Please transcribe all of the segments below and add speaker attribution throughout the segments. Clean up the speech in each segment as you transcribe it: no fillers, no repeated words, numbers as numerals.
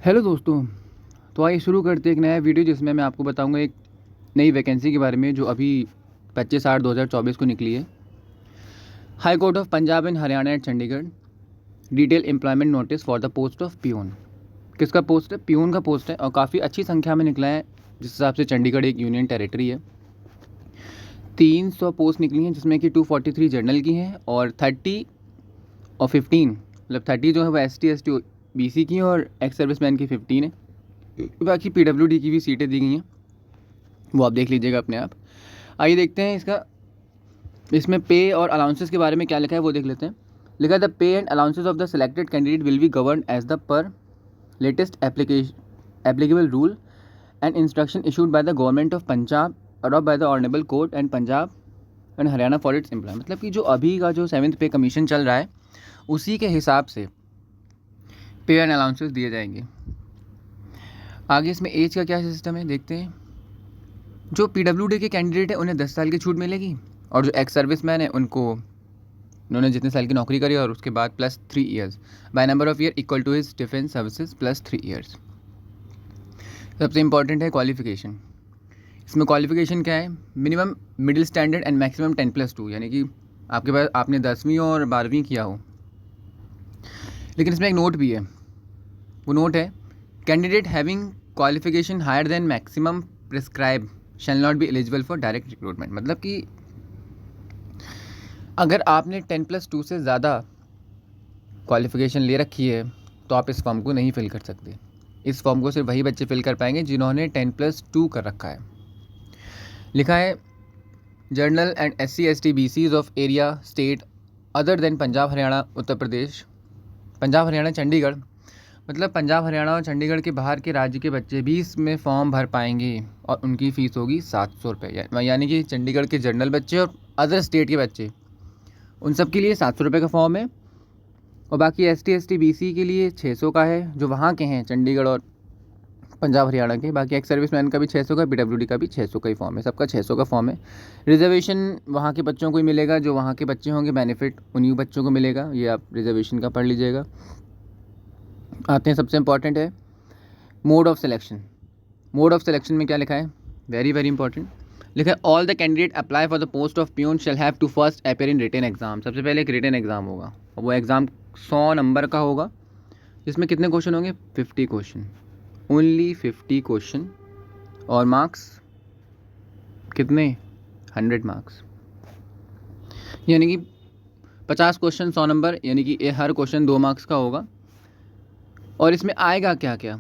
Speaker 1: Hello दोस्तों। तो आइए शुरू करते हैं एक नया वीडियो जिसमें मैं आपको बताऊंगा एक नई वैकेंसी के बारे में जो अभी 25/8/2024 को निकली है। High court of Punjab and Haryana and Chandigarh detail employment notice for the post of peon. किसका पोस्ट है? पियून का पोस्ट है और काफ़ी अच्छी संख्या में निकला है जिस हिसाब से चंडीगढ़ एक यूनियन टेरिटरी है। 300 पोस्ट निकली हैं जिसमें कि 243 जनरल की हैं और 30 और 15 मतलब 30 जो है वो ST BC की हैं और एक्स सर्विसमैन की 15 है। बाकी PWD की भी सीटें दी गई हैं, वो आप देख लीजिएगा अपने आप। आइए देखते हैं इसमें पे और अलाउंसेस के बारे में क्या लिखा है वो देख लेते हैं। लिखा है the pay and allowances of the selected candidate will be govern as the per latest applicable rule and instruction issued by the government of Punjab adopt by the honourable court and Punjab and Haryana for its employ. मतलब कि जो अभी का जो 7th पे commission चल रहा है उसी के हिसाब से पे एंड अलाउंसेस दिए जाएंगे। आगे इसमें एज का क्या सिस्टम है देखते हैं। जो PWD के कैंडिडेट है उन्हें 10 साल की छूट मिलेगी और जो एक्स सर्विसमैन है उन्होंने जितने साल की नौकरी करी और उसके बाद plus 3 years by number of year equal to his defence services plus 3 years. सबसे इंपॉर्टेंट है क्वालिफिकेशन। इसमें क्वालिफिकेशन क्या है? Minimum middle standard and maximum 10+2, यानी कि आपके पास आपने 10वीं और 12वीं किया हो। लेकिन इसमें एक नोट भी है, वो नोट है candidate having qualification higher than maximum prescribe shall not be eligible for direct recruitment. मतलब कि अगर आपने 10+2 से ज़्यादा क्वालिफिकेशन ले रखी है तो आप इस फॉर्म को नहीं फिल कर सकते। इस फॉर्म को सिर्फ वही बच्चे फिल कर पाएंगे जिन्होंने 10+2 कर रखा है। लिखा है general and SC/ST BCs of area state other than Punjab Haryana Uttar Pradesh, Punjab Haryana Chandigarh, मतलब पंजाब हरियाणा और चंडीगढ़ के बाहर के राज्य के बच्चे भी इसमें फॉर्म भर पाएंगे और उनकी फ़ीस होगी 700 रुपये। यानी कि चंडीगढ़ के जनरल बच्चे और अदर स्टेट के बच्चे उन सब के लिए 700 रुपये का फॉर्म है और बाकी ST/ST BC के लिए 600 का है जो वहाँ के हैं चंडीगढ़ और पंजाब हरियाणा के। बाकी एक्स सर्विसमैन का भी 600 का, PWD का भी 600 का ही फॉर्म है, सबका 600 का फॉर्म है। रिजर्वेशन वहाँ के बच्चों को ही मिलेगा, जो वहाँ के बच्चे होंगे बेनिफिट उन्हीं बच्चों को मिलेगा। ये आप रिजर्वेशन का पढ़ लीजिएगा। आते हैं सबसे इंपॉर्टेंट है mode of selection. Mode of selection में क्या लिखा है? Very very important. लिखा है all the candidate apply for the post of peon shall have to first appear in written exam. सबसे पहले एक रिटन एग्जाम होगा और वो एग्ज़ाम 100 नंबर का होगा जिसमें कितने क्वेश्चन होंगे? 50 क्वेश्चन, ओनली 50 क्वेश्चन और मार्क्स कितने? 100 मार्क्स, यानी कि 50 क्वेश्चन 100 नंबर, यानी कि हर क्वेश्चन 2 मार्क्स का होगा। और इसमें आएगा क्या क्या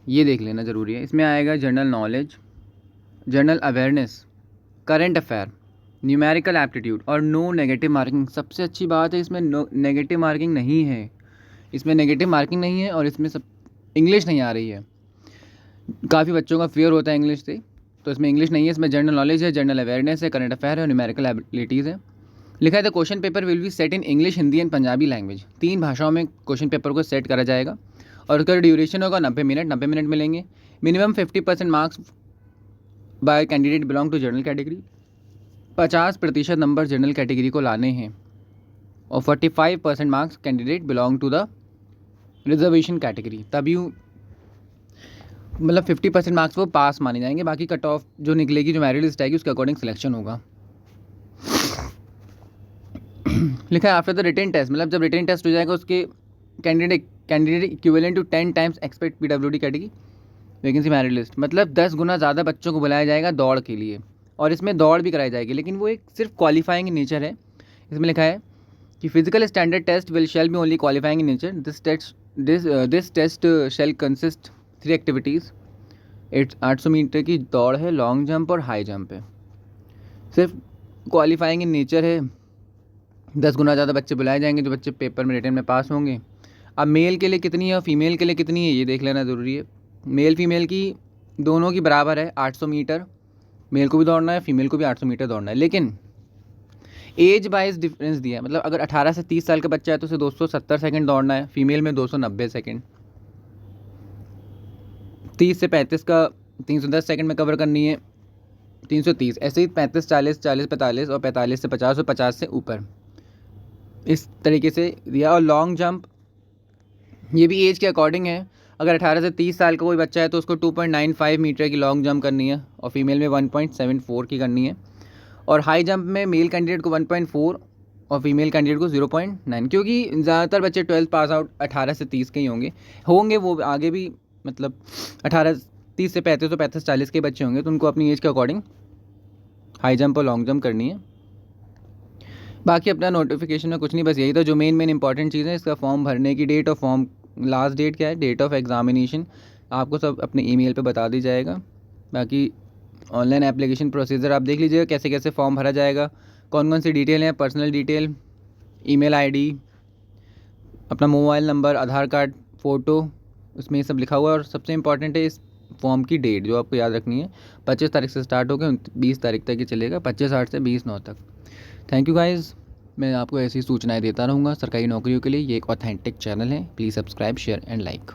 Speaker 1: ये देख लेना ज़रूरी है। इसमें आएगा general knowledge, general awareness, current affair, numerical aptitude और नो नेगेटिव मार्किंग। सबसे अच्छी बात है इसमें नेगेटिव मार्किंग नहीं है। इसमें नेगेटिव मार्किंग नहीं है और इसमें सब इंग्लिश नहीं आ रही है। काफ़ी बच्चों का फेयर होता है इंग्लिश से, तो इसमें इंग्लिश नहीं है। इसमें जनरल नॉलेज है, जनरल अवेयरनेस है, करंट अफेयर है और न्यूमेरिकल एबिलिटीज़ है। लिखा है the question paper will be set in English, Hindi and Punjabi language. 3 भाषाओं में क्वेश्चन पेपर को सेट करा जाएगा और उसका ड्यूरेशन होगा 90 मिनट। 90 मिनट मिलेंगे। Minimum 50% marks by candidate belong to general category. 50% number general category को लाने हैं और 45% marks candidate belong to the reservation category. तभी मतलब 50% मार्क्स वो पास माने जाएंगे। बाकी कट ऑफ जो निकलेगी, जो मेरिट लिस्ट आएगी उसके अकॉर्डिंग सिलेक्शन होगा। लिखा है आफ्टर द रिटन टेस्ट, मतलब जब रिटन टेस्ट हो जाएगा उसके candidate equivalent to 10 times expect PWD category vacancy merit list. मतलब 10 गुना ज़्यादा बच्चों को बुलाया जाएगा दौड़ के लिए और इसमें दौड़ भी कराई जाएगी, लेकिन वो एक सिर्फ क्वालिफाइंग इन नेचर है। इसमें लिखा है कि physical standard test will shall be only qualifying in nature. This test shall consist 3 activities. 800 metre की दौड़ है, लॉन्ग जंप और हाई जंप है। सिर्फ क्वालिफाइंग इन नेचर है। 10 गुना ज़्यादा बच्चे बुलाए जाएंगे जो बच्चे पेपर में रिटन में पास होंगे। अब मेल के लिए कितनी है और फीमेल के लिए कितनी है ये देख लेना ज़रूरी है। मेल फीमेल की दोनों की बराबर है 800 मीटर। मेल को भी दौड़ना है, फीमेल को भी 800 मीटर दौड़ना है, लेकिन एज वाइज डिफरेंस दिया है। मतलब अगर 18 से 30 साल का बच्चा है तो उसे 270 सेकंड दौड़ना है, फीमेल में 290 सेकंड। 30 से 35 का 310 सेकंड में कवर करनी है, 330। ऐसे ही 35, 40, 40, 45 और 45 से 50 और 50 से ऊपर, इस तरीके से दिया। और लॉन्ग जंप ये भी एज के अकॉर्डिंग है। अगर 18 से 30 साल का कोई बच्चा है तो उसको 2.95 मीटर की लॉन्ग जंप करनी है और फीमेल में 1.74 की करनी है। और हाई जंप में मेल कैंडिडेट को 1.4 और फीमेल कैंडिडेट को 0.9, क्योंकि ज़्यादातर बच्चे 12th पास आउट 18 से 30 के ही होंगे वो आगे भी, मतलब 30 से 35 तो 35-40 के बच्चे होंगे, तो उनको अपनी एज के अकॉर्डिंग हाई जंप और लॉन्ग जंप करनी है। बाकी अपना नोटिफिकेशन में कुछ नहीं, बस यही था जो मेन इंपॉर्टेंट चीज़ है। इसका फॉर्म भरने की डेट और फॉर्म लास्ट डेट क्या है, डेट ऑफ एग्जामिनेशन आपको सब अपने ईमेल पे बता दी जाएगा। बाकी ऑनलाइन एप्लीकेशन प्रोसीजर आप देख लीजिएगा कैसे कैसे फॉर्म भरा जाएगा, कौन कौन सी डिटेल है, पर्सनल डिटेल, ईमेल आईडी, अपना मोबाइल नंबर, आधार कार्ड, फ़ोटो, उसमें ये सब लिखा हुआ है। और सबसे इंपॉर्टेंट है इस फॉर्म की डेट जो आपको याद रखनी है। 25 तारीख से स्टार्ट होकर 20 तारीख तक ही चलेगा, 25/8 से 20/9 तक। थैंक यू गाइज़, मैं आपको ऐसी सूचनाएं देता रहूँगा सरकारी नौकरियों के लिए। ये एक ऑथेंटिक चैनल है, please subscribe, share and like.